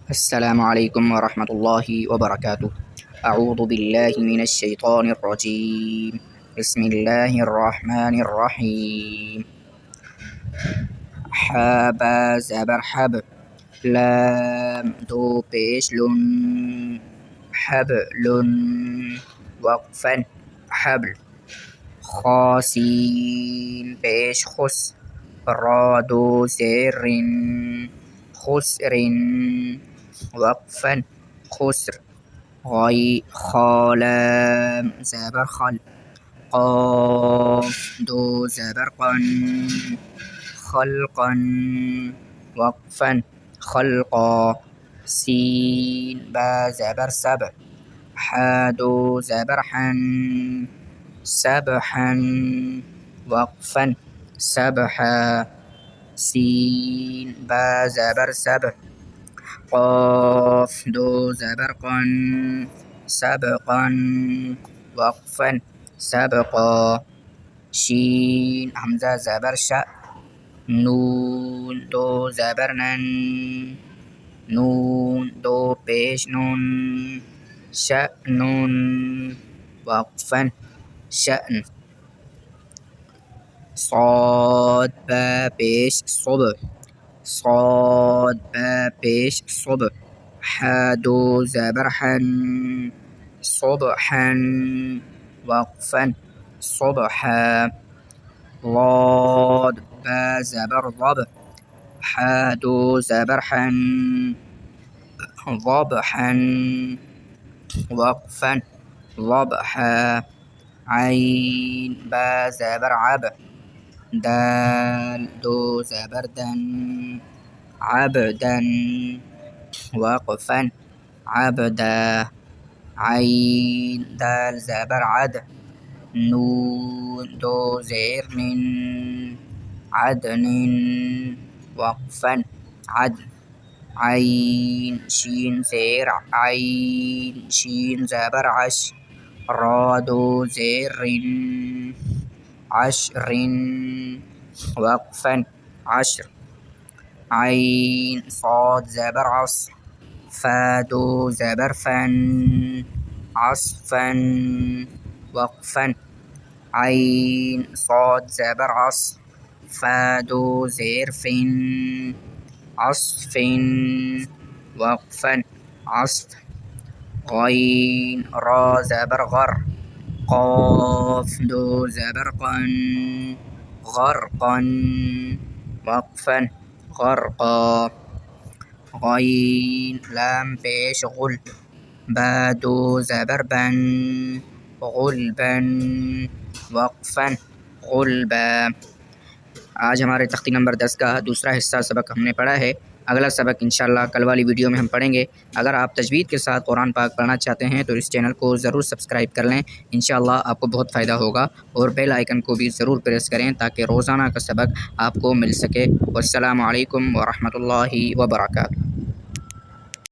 السلام عليكم ورحمة الله وبركاته. أعوذ بالله من الشيطان الرجيم. بسم الله الرحمن الرحيم. حابا زبر حب، لام دو پیش لن، حبل وقفا حبل. خاسين پیش خس، را دو زر خسر وقفا خسر. خالام زبر خل، قاف دو زبر قن، خلقا وقفا خلقا. سين با زبر سبع، حادو زبر حن، سبحا وقفا سبحا. سين با زبر سبع، قاف دو زبر قن، سبقا وقفا سبقا. شين همزة زبر شاء، نون دو زبر نن، نون دو پیش نون، شأن وقفا شأن. صاد با پیش صبح، صاد با پیش صبح، حادو زبر حن، صبحا وقفا صبحا. ضاد با زبر ضب، حادو زبر حن، ضبحا وقفا ضبحا. عين با زبر عب، دال دو زبر دن، عبدا وقفا عبدا. عين دال زبر عد، نون دو زير من، عدن وقفا عدن. عين شين زير عين، شين زبر عش، را دو زير عشر وقفا عشر. عين صاد زبر عصر، فادو زبر فن، عصفا وقفا. عين صاد زبر عصر، فادو زير فن، عصف وقفا عصف. غين را زبر غر، قاف دو زبر قن، غرقا وقفا غرقا. غين لام پیش غل، بادو زبر بن، غلبا وقفا غلبا. आज हमारे तख्ती नंबर 10 का दूसरा हिस्सा सबक हमने पढ़ा है। अगला सबक इंशाल्लाह कल वाली वीडियो में हम पढ़ेंगे। अगर आप तजवीद के साथ कुरान पाक पढ़ना चाहते हैं तो इस चैनल को ज़रूर सब्सक्राइब कर लें, इंशाल्लाह आपको बहुत फ़ायदा होगा। और बेल आइकन को भी ज़रूर प्रेस करें ताकि रोज़ाना का सबक आपको मिल सके। वस्सलामु अलैकुम व रहमतुल्लाहि व बरकातुहू।